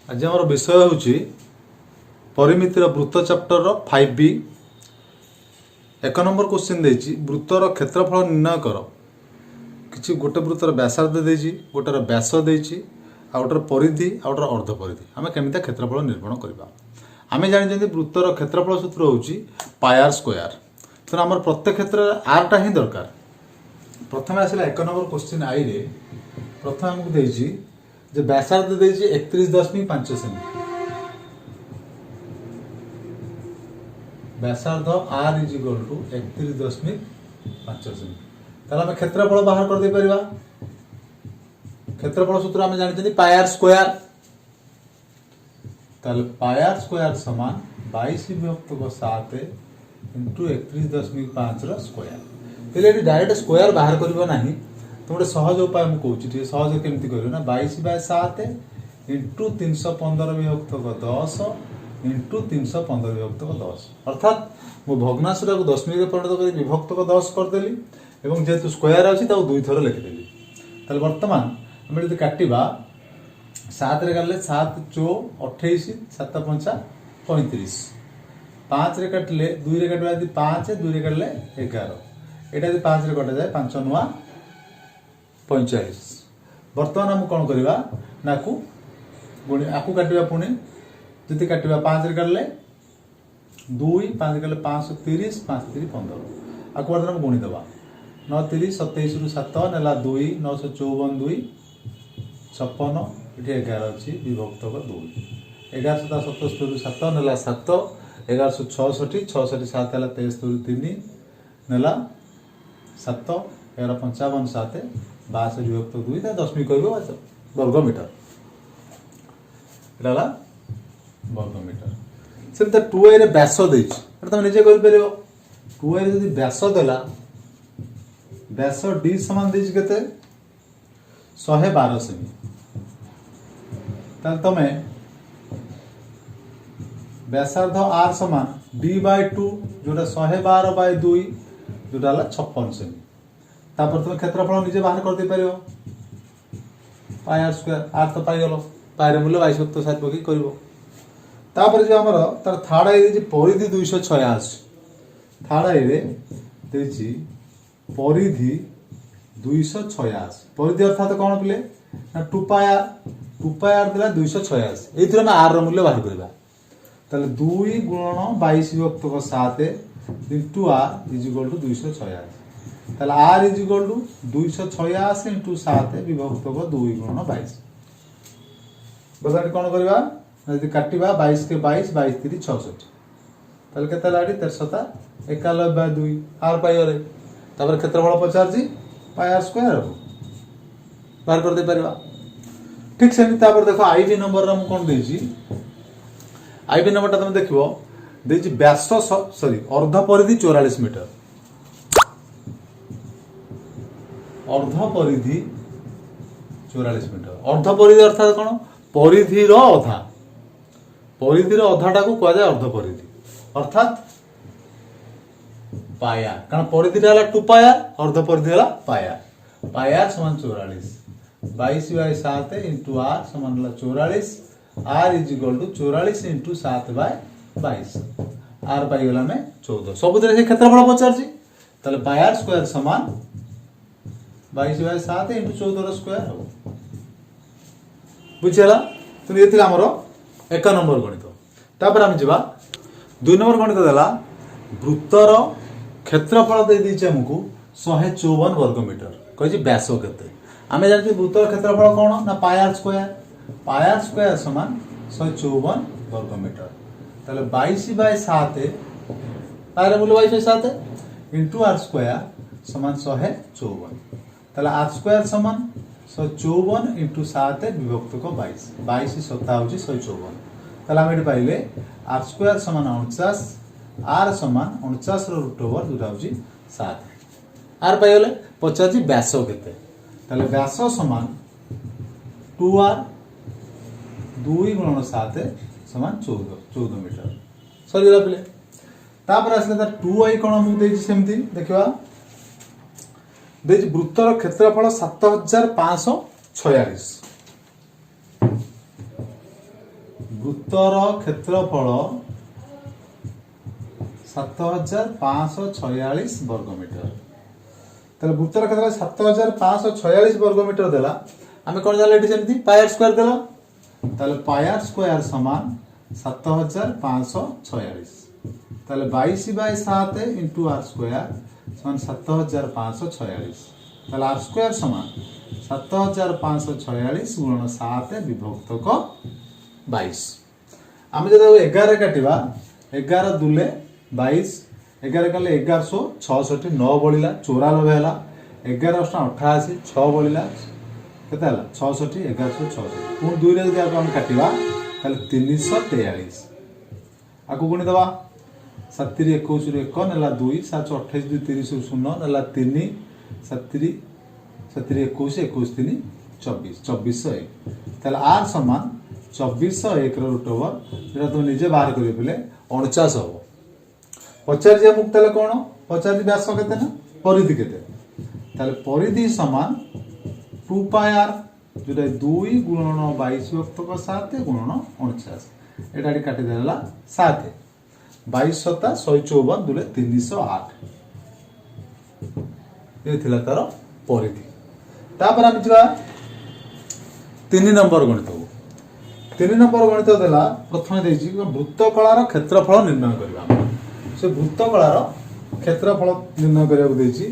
आज आम विषय हूँ परिमितिर वृत्त चैप्टर 5B। एक नंबर क्वेश्चन देछि वृत्तर क्षेत्रफल निर्णय कर। किसी गोटे वृत्तर व्यासार्ध देछि, गोटार व्यास देछि, आ गोटार परिधि, आ गोटार अर्ध परिधि। आम केमिता क्षेत्रफल निर्माण करबा। आम जानिछन्ति वृत्तर क्षेत्रफल सूत्र होछि पाई आर स्क्वायर। तेणु आम प्रत्येक क्षेत्र में आरटा ही दरकार। प्रथम आसला एक नंबर क्वेश्चन आई रे प्रथम आमको देछि जे व्यासार्ध देछि 31.5 सेमी। व्यासार्ध आर इज इक्वल टू 31.5 सेमी। ताहले हम क्षेत्रफल बाहर कर दे परिबा। क्षेत्रफल सूत्र हम जानिछन्ति पाई आर स्क्वायर। ताहले पाई आर स्क्वायर समान 22/7 इंटू 31.5 रो स्क्वायर। तेले डायरेक्ट स्क्वायर बाहर करबो नाही। तो गोटे सहज उपाय मुझे कहूँ सहज केमती कर 22/7 इंटू 315/10 इंटू 315/10 अर्थात मो भग्नांशटा को दशमिक में परिणत कर विभक्त 10 करदेली और जेहेतु स्क्वायर अच्छी दुई थर लिखिदेली। ताहले वर्तमान आम जो काटा 7 रे काटिले 7 चौ 28 7 5 35 5 रे काटिले 2 रे काटिबा 5 2 रे काटिले 11 एटा 5 रे कटा जाए 5 नुआ 45। बर्तमान आम कौन करवा ना आपको काटा पुणी जी काटा 5 रे काटिले 2 5 काटिले 530 5 3 15 आपको बर्तमान गुणीदे 9 3 27 रु 7 नेला 2 954 2 56 ये 11 अच्छी विभक्त 2 11 77 रु 7 नेला 7 1166 66 7 है 73 3 नेला 7 11 55 7 62 विभक्त 2 दशमिक कर वर्ग मीटर एटा वर्ग मीटर से 2a रे व्यास देछि तुम निजे कर परियो। 2a रे जदी व्यास देला व्यास d समान देछि केते 112 सेमी। ताल तमे व्यासार्ध r समान d/2 जोटा 112/2 जोटा 56 सेमी। तापर तुम क्षेत्रफल निजे बाहर कर दे परियो पाई आर स्क्वायर आर तो पाई गलो पाई मूल्य 22/7 पकई करिवो। तापर जो हमर तार थर्ड आई देछि परिधि 286। थर्ड आई रे देछि परिधि 286। परिधि अर्थात कौन पिले ना 2 पाई आर दिला 286। एथिरे हम आर रो मूल्य बाहर करबा। ताले 2 गुणन 22/7 into r is equal to 286। ताले r is equal to 286 into 7 विभक्त 2 गुणन 22। बस कौन करवा यदि काटिबा 22 के 22 22 3 66 ताले केते लाडी 13 91/2 आर पाई गले। तापर क्षेत्रफल पचारजी पाई आर स्क्वायर बाहर कर दे परिबा। ठीक से तापर देखो आईबी नंबर रा कोन देछि आईबी नंबर तुम देखो देछि व्यास सॉरी अर्ध परिधि 44 मीटर। अर्ध परिधि 44 मीटर। अर्ध परिधि अर्थात कौन परिधि रो अधा। परिधि रो अधाटा को कह जाए अर्ध परिधि अर्थात पाया कारण परिधि ला 2 पाया अर्ध परिधि ला पाया। पाया समान 44 22/7 इंटू आर समान 44 R is equal to 44 into 7/22 R pi गला में 14। सब से क्षेत्रफल पचार ताले पाई आर स्क्वायर समान 22/7 इंटू 14 स्क्वायर हो बुझेला। तो ये आमर एक नंबर गणित। तापर आम जा 2 नंबर गणित देला वृत्तर क्षेत्रफल दे दीचे हमको 154 वर्ग मीटर कहि व्यास केते। आमे जानते वृत्तर क्षेत्रफल कौन ना pi R square. Pi R square समान 154 वर्ग मीटर। ताले 22/7 पाई मूल्य 22/7 इंटू आर स्क्वायर समान 154। ताले आर स्क्वायर समान 154 इंटू 7 विभक्त 22 22 7 होची 154। ताले हम एठी पाइले आर स्क्वायर समान 49 आर समान 49 रो रूट ओवर जोटा होची 7 आर पाइले 50 व्यास केते। ताले व्यास समान 2r 2 गुणन 7 समान 14 मीटर सरीला पिले। तापर आसले ता 2i कोन हम देछि सेमति देखिबा देछि वृत्तर क्षेत्रफल 7546 वृत्तर क्षेत्रफल 7546 वर्गमीटर। ताले वृत्तर क्षेत्र 7546 वर्गमीटर देला आमे कोन जाला एठी सेमती पाई स्क्वायर देला ताले पाई स्क्वायर समान 7546 ताले 22/7 * r स्क्वायर समान 7546 ताले r स्क्वायर समान 7546 गुणन 7 विभक्त को 22 आमे जब 11 काटिबा 11 दुले 22 11 कले 1166 9 बळिला 94 हैला 11 88 6 बळिला केते हैला 66 1166 पुन 2 रे जदी हम काटिबा ताले 343 आकु गुणी दबा 7 रे 21 रे 1 नेला 2 7 28 2 30 0 नेला 3 7 रे 21 21 3 24 2401 ताले r समान 2401 रो रूट ओवर जेटा तुम निजे बाहर करियो पले 49 हो पचार जे मुक्त ले कोन पचार व्यास केते ना परिधि केते ताले परिधि समान 2 पाई r जेटा 2 गुणन 22 विभक्त को 7 गुणन 49 एटाडी काटि देला 7 22 7 154 दुले 308 ये थिला तार परिधि तापर हम जवा 3 नंबर गणित हो 3 नंबर गणित देला प्रथम देछि वृत्तकलार क्षेत्रफल निर्णय करबा से वृत्तकलार क्षेत्रफल निर्णय करबा देछि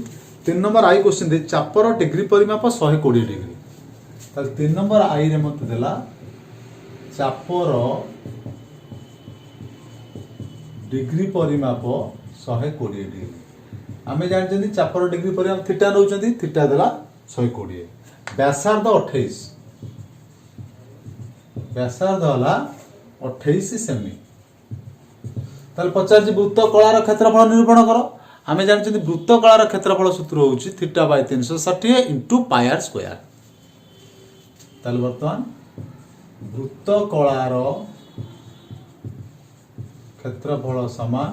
3 नंबर आई क्वेश्चन दे चापर डिग्री परिमाप 120 डिग्री ताल 3 नंबर आई रे मत देला चापर डिग्री परिमाप 120 डिग्री आमे जानछथि चापर डिग्री परिमाप थीटा नउछथि थीटा देला 120 व्यासार्ध 28 व्यासार्ध होला 28 सेमी ताल 50 वृत्तकलार क्षेत्रफल निरूपण करो आमे जानछथि वृत्तकलार क्षेत्रफल सूत्र होउछि theta by 360 into pi r square ताल वर्तमान वृत्तकलार क्षेत्रफल समान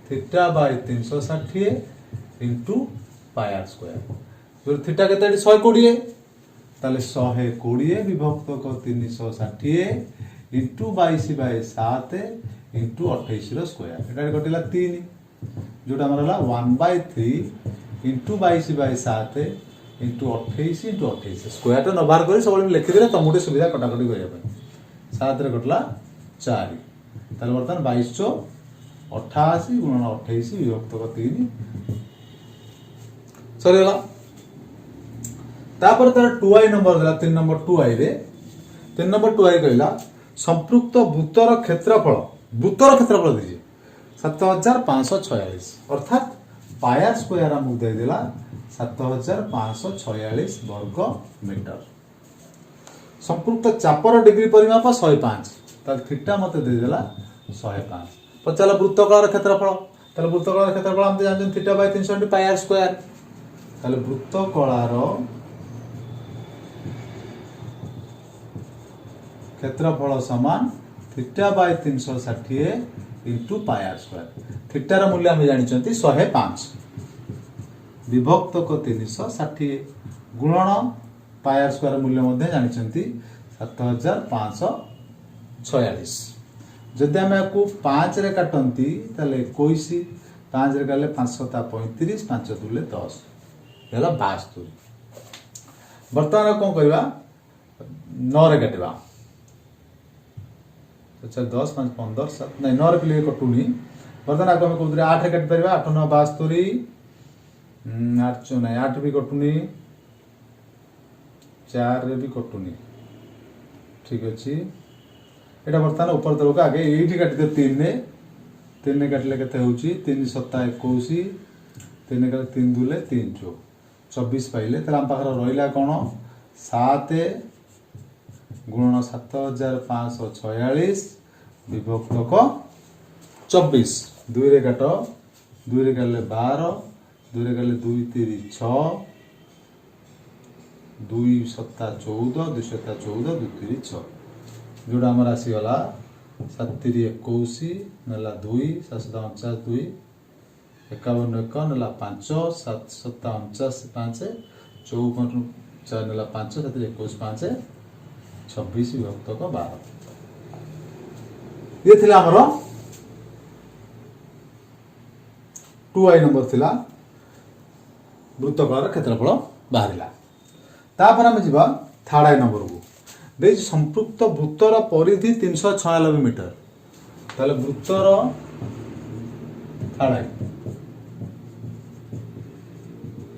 theta by 360 into pi r square जो थीटा केते 120 ताले 120 विभक्त को 360 इनटू 22/7 इनटू 28 रो स्क्वायर एटा कटिला 3 जोटा हमर हला 1/3 इनटू 22/7 इनटू 28 इनटू 28 स्क्वायर तो न बाहर करी सब लिखि देले तमुटे सुविधा कटाकटी करिया पे 7 रे कटला 4 ताले वर्तमान 22 88 गुणन 28 विभक्त को 3 सरीला तापर तार 2i नंबर देला 3 नंबर 2i रे 3 नंबर 2i कहला संपृक्त वृत्तर क्षेत्रफल दीजिए 7546 अर्थात पाई r स्क्वायर हमको दे देला 7546 वर्ग मीटर संपृक्त चापर डिग्री परिमाप 105 ताल थीटा मते दे देला 105 पचाला वृत्तकलार क्षेत्रफल ताल वृत्तकलार क्षेत्रफल हम जानछन theta by 360 pi r square ताल वृत्तकलार क्षेत्रफल समान theta by 360 into pi r square theta रा मूल्य हम जानिचंती 105 विभक्त को 360 गुणन पाई r स्क्वायर मूल्य मध्ये जानिचंती 7546 जदि हम को 5 रे काटंती तले 21 5 रे गले 535 5 दुले 10 हेला 72 वर्तमान कोन करबा 9 रे काटबा अच्छा 10 5 15 7 नहीं 9 रे प्ले कटुनी वर्तमान आको हम कोदरे 8 रे काट परबा 8 9 72 8 9 8 भी कटुनी 4 रे भी कटुनी ठीक अछि एटा वर्तमान ऊपर तलक आगे एठी काटि दे 3 ने काटले केते होउची 3 7 21 3 का 3 दुले 3 24 पाइले त हम पाखर रहिला कोन 7 गुणन 7546 विभक्त को 24 2 रे काट 2 रे गले 12 2 रे गले 2 3 6 2 7 14 2 7 14 2 3 6 जोड़ा हमर आसी वाला 7 3 21 नला 2 7 49 2 51 1 नला 5 7 49 5 54 4 नला 5 7 21 5 26 विभक्त को 12 ये थिला हमरो 2i नंबर थिला वृत्तकलार क्षेत्रफल बाहरिला। तापर आम जा 3rd नंबर को दे संपृक्त वृत्तर परिधि 396 मीटर। ताले वृत्तर 3rd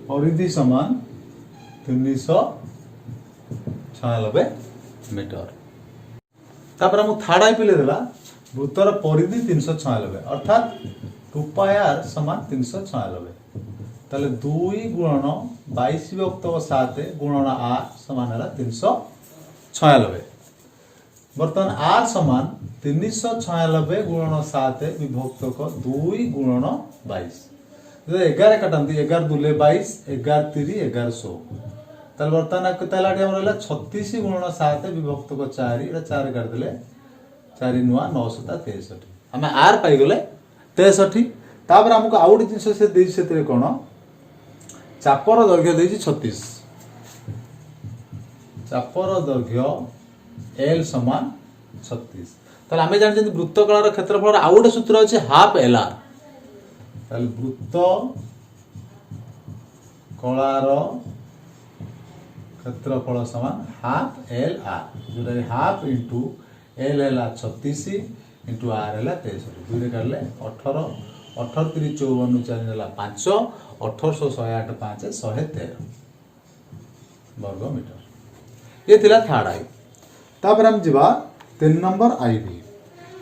परिधि समान 396 मीटर। तापर हम 3rd पिले देला वृत्तर परिधि 396 अर्थात 2πr समान 396। ताले 2 गुणन 22 विभक्त 7 गुणन r समान है 396। बर्तमान r समान 396 गुणन 7 विभक्त 2 गुणन 22। 11 काटती 11 दूले 22 11 3 1100। ताले बर्तमान केतालाटी हमर रहला 36 गुणन 7 विभक्त 4 एटा 4 काट देले 4 नुआ 9 7 63। हमें r पाई गले 63। तापर हमको आउट जिंस से देई सेते कोन चापर दैर्घ्य देई 36। चापर दैर्घ्य l समान 36। ताले हमें जान जंती वृत्तकलार क्षेत्रफल आउट सूत्र अछि हाफ lr। ताले वृत्त कलार क्षेत्रफल समान हाफ lr जोटा हाफ इंटू l है 36 इंटू r है 63। दुई काटले 18 18 3 54 4 है 5 1800 108 5 113 वर्ग मीटर। ये थिला 3rd आई। तापर हम जिबा 3 नंबर आई भी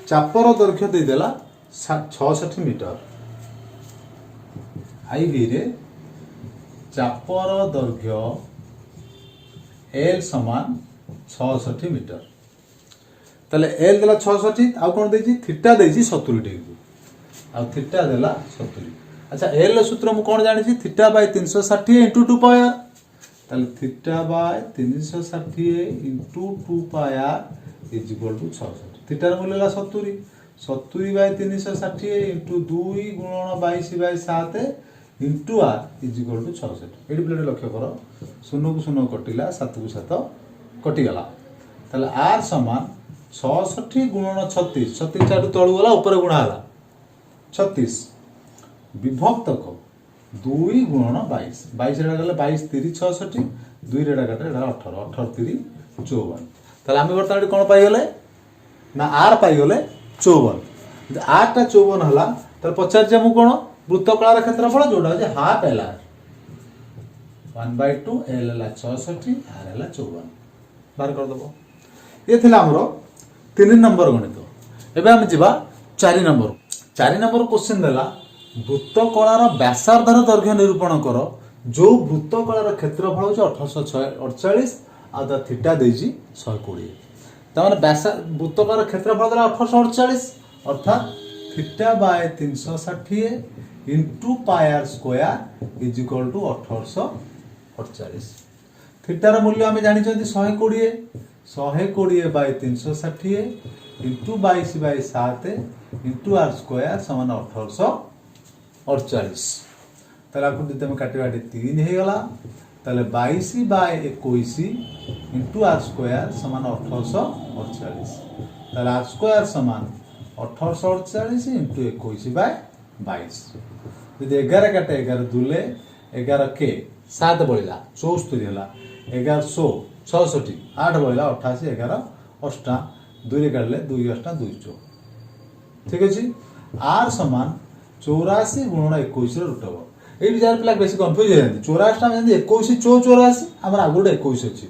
चापर दैर्घ्य दे देला 66 मीटर। आई भी रे चापर दैर्घ्य l समान 66 मीटर। ताले l देला 66 आ कोन देजी थीटा देजी 70 डिग्री आ थीटा देला 70। अच्छा l सूत्र मु कोन जानि छी थीटा बाय 360 इनटू 2πr। ताले theta by 360 into 2πr is equal to 66। Theta र मूल्य ला 70 70 बाय 360 इनटू 2 गुणन 22 by 7 into r is equal to 66। एडी प्लेट लक्ष्य करो 0 को 0 कटिला 7 को 7 कटि गला। ताले r समान 66 गुणन 36 36 टाटू तळु गला ऊपर गुणा हला 36 विभक्त 2 गुणन 22 22 रेडा गले 22 3 66 2 रेडा काटे एडा 18 18 3 54। ताले आमे वर्तमान कोन पाई गले ना r पाई गले 54। r टा 54 हला ताले पचार जे मु कोन वृत्तकलार क्षेत्रफल जोड़ा है हाफ lr 1/2 l है 66 r है 54 बाहर कर दबो। ये थिला हमरो 3 नंबर गणित। एबे हम जिबा 4 नंबर। 4 नंबर क्वेश्चन देला वृत्तकलार व्यासार्धर दैर्घ्य निरूपण कर जो वृत्तकलार क्षेत्रफल हो 1848 आ द थीटा देजी 120। तामाने व्यास वृत्तकलार क्षेत्रफल देला 1848 अर्थात theta by 360 into πr square is equal to 1848। थीटार मूल्य आम जानी 120 120 by 360 into 22 by 7 into r square समान 1848। ताले आपको तुम काटिबा 3 हे गला। ताले 22 बाय 21 इंटू r स्क्वायर समान 1848। ताले r स्क्वायर समान 1848 इंटू 21 बाय 22। यदि 11 काटे 11 दूले 11 के 7 बढ़ला 74 है 1100 66 8 बढ़ला 88 11 अष्टा 2 काटले 2 अष्टा 2 4। ठीक अच्छे r समान 84 गुणन 21 रूट हम ये जार पिला बेसी कंफ्यूज हो जाती 84 में 21 84 आम आगु 21 अच्छी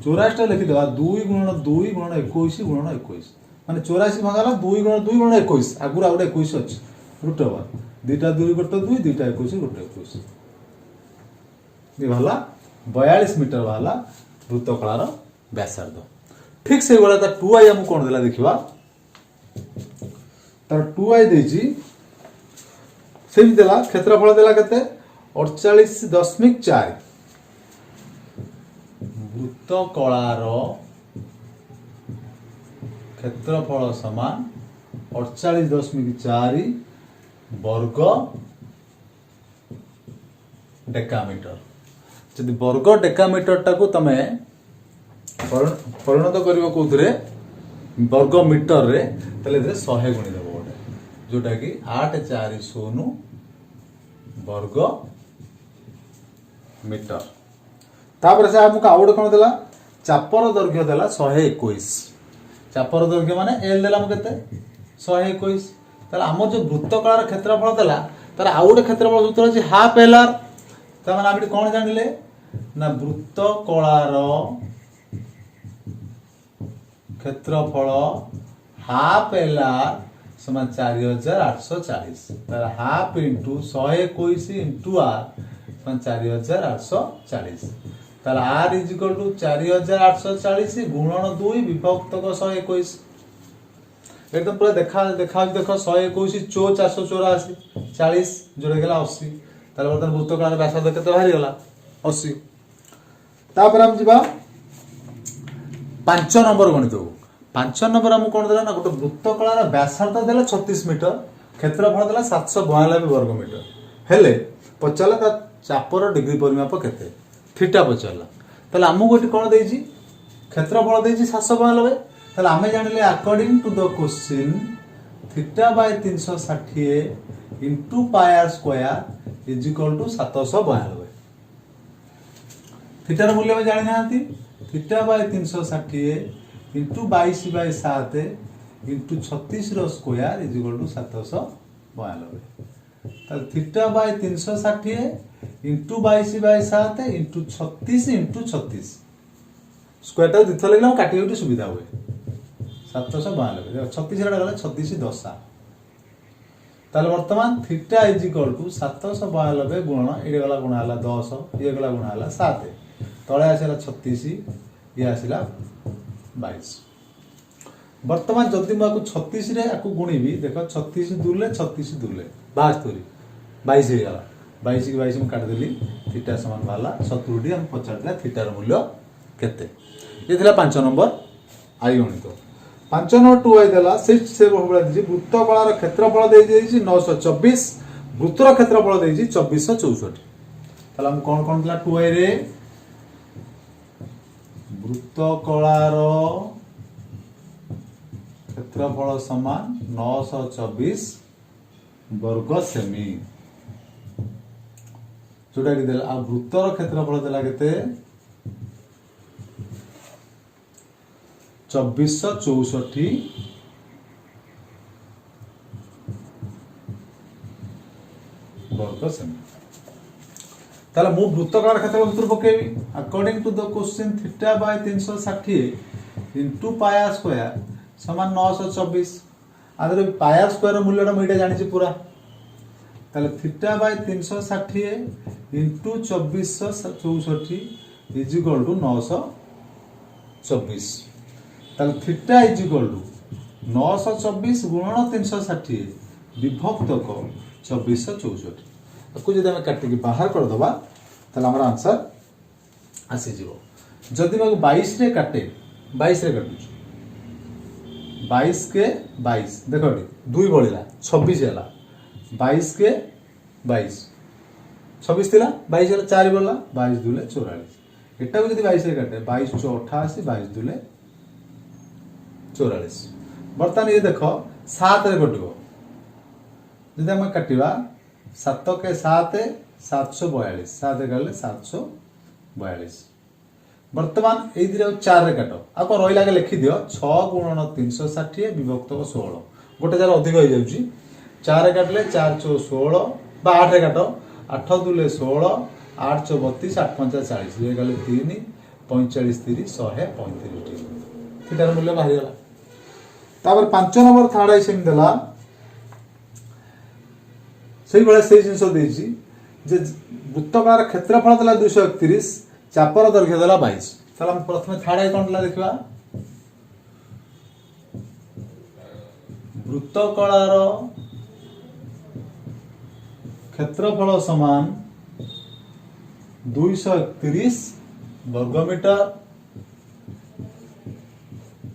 84 लिखिदेवा 2 गुणन 21 गुणन 21 माने 84 भंगाला 2 गुणन 21 आगु आउ 21 अच्छी रूट ओवर दुईटा 2 गुट 2 दुईटा 21 गुट 21 ये भला 42 मीटर वाला वृत्तकलार व्यासार्ध। ठीक से वाला 2i हम कोन देला देखिबा तर 2i देजी से भी देला क्षेत्रफल देला केते 48.4 वृत्तकलार क्षेत्रफल समान 48.4 वर्ग डेकामीटर। जदि वर्ग डेकामीटर टाको तमे परिणत करिवो कोथरे वर्ग मीटर रे ताले 100 गुणी देबो गोटे जोटा कि 840 वर्ग मीटर। तापर से हमको आउट कोन देला चापर दैर्घ्य देला 121 चापर दैर्घ्य माने एल देला हम केते 121 ताले हमर जो वृत्तकलार क्षेत्रफल देला तार आउट क्षेत्रफल सूत्र अछि हाफ एल आर त माने हम कोन जानिले ना वृत्तकलार क्षेत्रफल हाफ एल आर समान 4840 तार हाफ इंटू 121 इंटू आर समान 4840 तार आर इज इक्वल टू 4840 गुणन 2 विभक्त 121 एकदम पूरा देखा देखा देखो 121 चो 484 40 जोड़े गेला 80 तार बर्तन वृत्तकलार व्यासार्ध केते बाहरी गेला 80। तापर हम जिबा 5 नंबर गणित 5 नंबर हम कोन देला ना गोटे वृत्तकलार व्यासार्ध देला 36 मीटर क्षेत्रफल देला 792 वर्ग मीटर हेले पचाला ता चापर डिग्री परिमाप केते थीटा पचाला ताले हमु गोटे कोन देइची क्षेत्रफल देइची 792 ताले आमे जानिले according to the question theta by 360 into pi R square is equal to 792 theta र मूल्य में जानि नांती theta by 360 into 22 by 7 into 36 R square is equal to 792 ताले theta by 360 into 22 by 7 into 36 into 36 square टा दिथले हम काटी उठी सुविधा हुए 792 36 रा गला 36 दशा ताले वर्तमान थीटा इज इक्वल टू 792 गुणन एडे गला गुणा हला 10 ये गला गुणा हला 7 तळे आसिला 36 ये आसिला 22 वर्तमान जदि माको 36 रे आकु गुणीबी देखो 36 दुले 72 22 हे गला 22 की 22 में काट देली थीटा समान वाला 70 हम पचारला थीटा र मूल्य केते ये थिला 5 नंबर आई गणित 5 नंबर 2 आई देला से बहुबला दिजी वृत्तकलार क्षेत्रफल दे देजी 924 वृत्तर क्षेत्रफल देजी 2464 तला हम कोन दिला 2 आई रे वृत्तकलार क्षेत्रफल समान 924 वर्ग सेमी जोटा कि देला आ वृत्तर क्षेत्रफल देला केते 2464 वर्ग सेमी ताला मु वृत्तकार क्षेत्रफल सूत्र पकेबी according to the question theta by 360 into pi R square समान 924 आदर पाई आर स्क्वायर मूल्यटा मुइटा जानिछि पूरा ताले theta by 360 into 2464 is equal to 924 ताले थीटा इज इक्वल टू 924 गुणन 360 विभक्त 2464 को जदि हमें काटिक बाहर कर दबा ताले हमर आंसर आसी जीवो जदि मैं 22 रे काटे 22 रे काटू 22 के 22 देखो दुई बळिला 26 हैला 22 के 22 26 थिला 22 हैला 4 बळला 22 दुले 44 एटा को जदि 22 रे काटे 22 * 88 22 दुले 44 बर्तमान ये देखो 7 रे कटिबो जदि हम काटिबा 7 के 7 742 7 गले 742 वर्तमान ए दिरे 4 रे काटो आ को रहिला के लिखि दियो 6 गुणन 360 विभक्त 16 गोटे जार अधिक हो जाउची 4 रे काटले 4 * 16 बा 8 रे काटो 8 दुले 16 8 * 32 8 5 40 ये गले 3 45 30 135 थीटार मूल्य बाहरी गला तापर 5 नंबर थर्ड आइसम देला सही बळे से जिंस देछि जे वृत्तकार क्षेत्रफल देला 231 चापर दैर्घ्य देला 22 चला हम प्रथमे थर्ड आई कोन देला देखबा वृत्तकलार क्षेत्रफल समान 231 वर्ग मीटर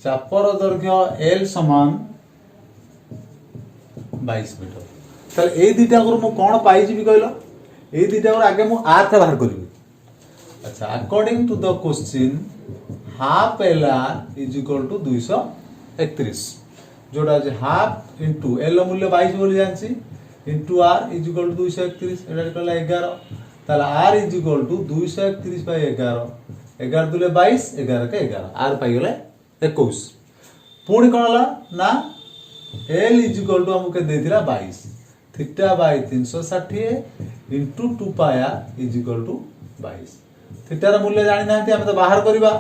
चापर दैर्घ्य एल समान 22 मीटर ताले ए दिटा को मु कोन पाई जिबी कहलो ए दिटा को आगे मु आर था बाहर करबी अच्छा according to the question half l r is equal to 231 31 जोटा अच्छे हाफ इंटू एल मूल्य 22 बोली जानी into r is equal to 231 एटा कहला 11 ताले r is equal to 231 by 11 11 दुले 22 11 के 11 आर पाई गले 21 पुणी कौन हला ना एल इज इक्वल टू हमके देथिला 22 theta by 360 into 2 pi r is equal to 22 थीटार मूल्य जानी ना हमें तो बाहर करवा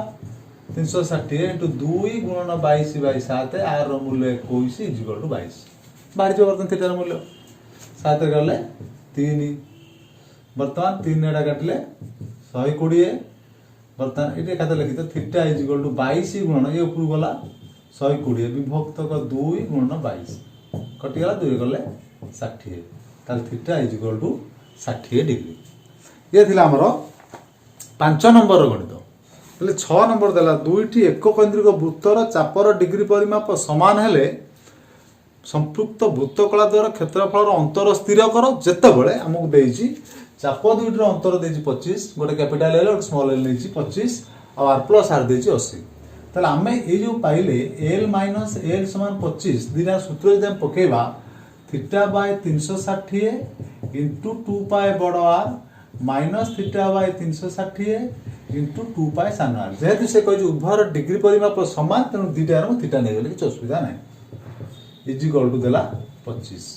360 इंटू 2 गुणन 22 बाय 7 आर मूल्य 21 इज इक्वल टू 22 बाहर जो बर्तन थीटार मूल्य 7 गले 3 बर्तमान 3 एटा काटले 120 बर्तमान ये खाता लिखी तो थीटा इज इक्वल टू 22 गुणन ये ऊपर गला 120 विभक्त 2 गुणन 22 कटिगला 2 गले 60 ताल theta is equal to 60 degree ये थिला हमरो 5 नंबर गणित बोले 6 नंबर देला दुईटी एक केंद्रिक वृत्तर चापर डिग्री परिमाप समान हेले संपृक्त वृत्तकला द्वारा क्षेत्रफल अंतर स्थिर कर जेतेबेले हमकु देइछि चाप दुईटर अंतर देइछि 25 गोटे कैपिटल एल और स्मॉल एल देइछि 25 और आर प्लस आर देइछि 80 ताले आमे ए जो पाइले एल माइनस एल समान 25 दिना सूत्र जदि हम पकेबा थीटा बाय 360 इंटू 2 पाई बड़ r minus theta by 360 into 2 pi सान आर जेहेतु से कहि उभयर डिग्री परिमाप समान तेणु दुईटार थीटा नहीं गले कि असुविधा नहीं इज इक्वल टू देला 25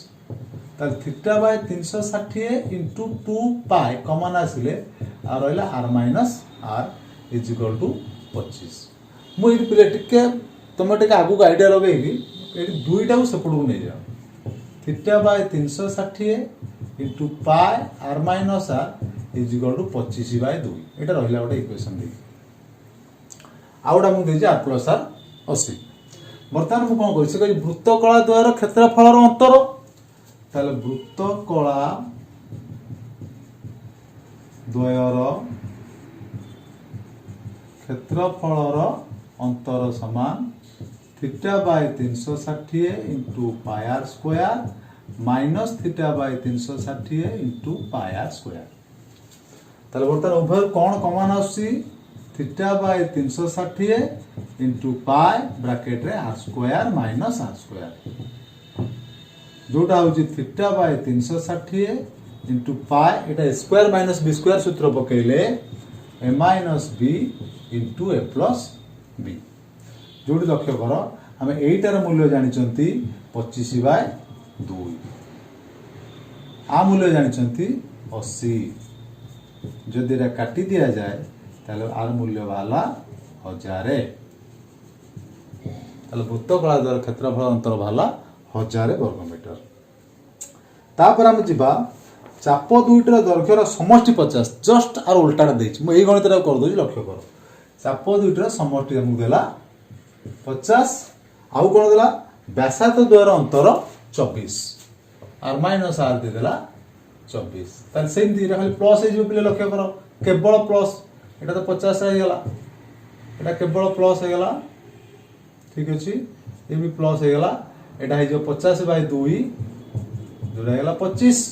ताल theta by 360 into 2 pi common आसिले आ रहला R minus are is equal to 25 मु ये पिले टिके तुम टिके आगु आइडिया लगेगी एटी दुईटा को सेपटू नहीं जाओ theta by 360 into pi r minus are is equal to 25 by 2 एटा रहला गोटे इक्वेशन दे आउडा मु देछि आर प्लस आर 80 बर्तमान मु कोन कहि से वृत्तकला द्वारा क्षेत्रफल अंतर ताले वृत्तकला द्वयर क्षेत्रफल अंतर समान theta by 360 into pi R square minus theta by 360 into pi R square ताले बर्तमान उभय कौन कॉमन आसी theta by 360 into pi bracket रे R square minus R square जोटा होची theta by 360 into pi Etah square minus B square सूत्र पकेले ए minus B into ए plus B जोटी लक्ष्य कर आम एटार मूल्य जानी 25 बाय 2 आ मूल्य जानी 80 जदि काटी दिया जाए ताले आर मूल्य वाला 1000 ताले वृत्तकला द्वारा क्षेत्रफल अंतर वाला 1000 वर्गमीटर तापर हम जिबा चाप दुईटर दैर्घ्यर समष्टि 50 जस्ट आर उल्टा देछि मु एई गणितरा कर दोछि लक्ष्य कर चाप दुईटर समष्टि हमु देला 50 आउ कोन देला व्यासार्ध द्वारा अंतर 24 आर माइनस आर दे देला 24 ताल सेम दी खाली प्लस हे जो पिले लक्ष्य कर केवल प्लस एटा तो 50 रह गेला एटा केवल प्लस हे गेला ठीक अछि ये भी प्लस हे गेला एटा हे जो 50 बाय 2 जोड़ा गेला 25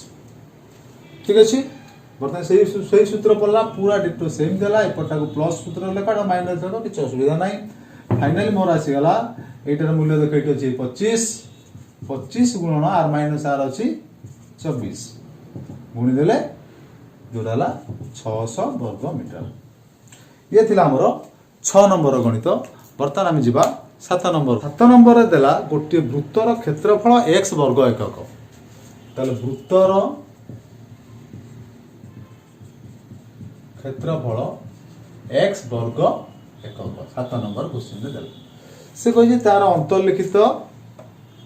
ठीक अछि बर्तमान सही सूत्र पड़ला पूरा डिटो सेम देला एपटा को प्लस सूत्र लेखा माइनस देला किछ असुविधा नाही फाइनली मोर आसी गला एटार मूल्य देखैत अछि 25 गुणन आर माइनस आर अछि 24 गुणी देले जोड़ाला 600 वर्ग मीटर ये थिला हमरो 6 नंबर गणित बर्तमान आम जिबा 7 नंबर देला गोटे वृत्तर क्षेत्रफल x वर्ग एकक ताले वृत्तर क्षेत्रफल x वर्ग एकक 7 नंबर क्वेश्चन दे देला से कहि तार अंतर्लिखित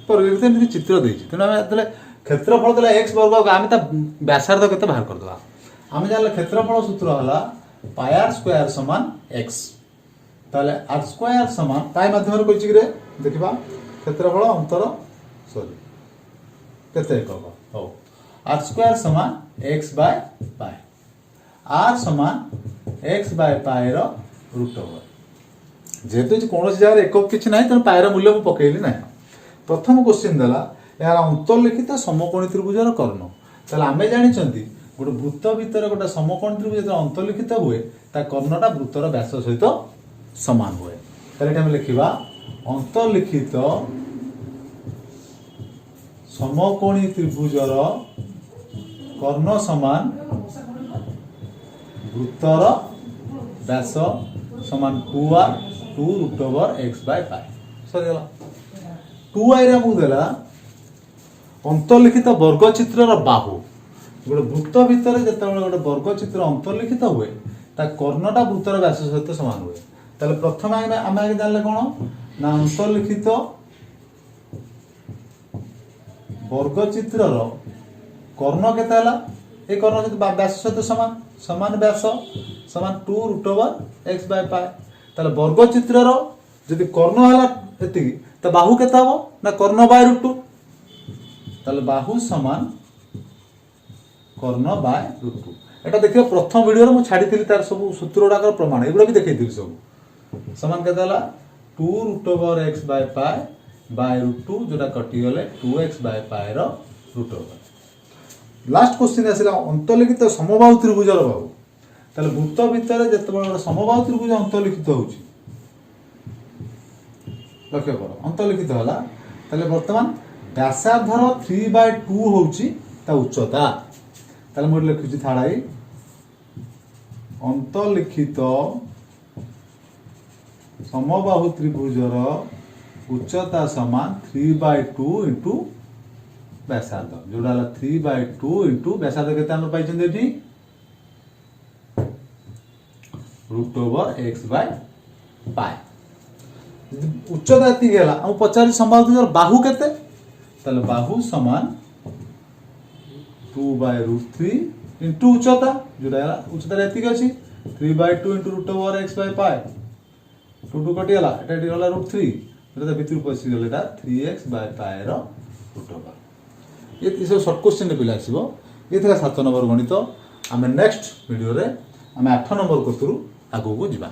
परिलिखित एमि चित्र देछि तेना हम क्षेत्रफल देला x वर्ग आम ता व्यासार्ध केते बाहर कर दवा आम जानले क्षेत्रफल सूत्र हला पाई आर स्क्वायर समान x ताले आर स्क्वायर समान पाई माध्यम रे कहि रे देखिबा क्षेत्रफल अंतर सॉरी केते एकक हो आर स्क्वायर समान x बाय पाई आर समान x बाय पाई रो रूट ओवर जेतु कोनोसी जगह एकक किछ नाही त पाई रो मूल्य मु पकेइली नाही प्रथम क्वेश्चन देला यार अंतर्लिखित समकोणी त्रिभुजर कर्ण ताले आमे जानि चंती गोटे वृत्त भितर गोटे समकोणी त्रिभुज जब अंतर्लिखित हुए ता कर्णटा वृत्तर व्यास सहित समान हुए ताले हम लिखिबा अंतर्लिखित समकोणी त्रिभुजर कर्ण समान वृत्तर व्यास समान 2r 2√x/π सरीगला 2i रे मु देला अंतर्लिखित वर्गचित्र बाहु गोटे वृत्त भितर जिते गोटे वर्गचित्र अंतर्लिखित हुए ता कर्णटा वृत्तर व्यास सहित समान हुए ताले प्रथम आम आगे जानले कौन ना अंतर्लिखित वर्गचित्र कर्ण केते हला ए कर्ण सहित व्यास सहित समान समान व्यास समान 2√x/π ताले वर्गचित्र यदि कर्ण हला एति तो बाहु केते हबो ना कर्ण बाय √2 ताले बाहु समान कर्ण बाय √2 एटा देखियो प्रथम वीडियो रे मु छाडी थिली तार सब सूत्र गुडा प्रमाण एगुडा भी देखै थिली सब समान केते हला 2√x/π बाय √2 जोटा कटि गले 2x/π रो √2 लास्ट क्वेश्चन आसिला अंतर्लिखित समबाहु त्रिभुज रो बाहु ताले वृत्त भितर जते बड़ समबाहु त्रिभुज अंतर्लिखित होउची लक्ष्य करो अंतर्लिखित हला ताले वर्तमान व्यासार्धर 3/2 होउची ता उच्चता ताले मोर लिखुची थाडाई अंतर्लिखित समबाहु त्रिभुजर उच्चता समान 3/2 इंटू व्यासार्ध जोड़ा 3/2 इंटू व्यासार्ध केते हम पाइछन देठी √x/π उच्चता एति गेला हम पचारी समबाहु त्रिभुजर बाहु केते ताले बाहु समान 2/√3 इंटू उच्चता जोड़ा उच्चता एति अछि 3/2 इंटू √x/π 2 कटि गला एटा एति गला √3 एटा भितर पसि गले एटा 3x/π रो √2 ये शॉर्ट क्वेश्चन रे पिला आसीबो ये था 7 नंबर गणित आमे नेक्स्ट वीडियो रे आमे 8 नंबर कतरु आगो को जिबा।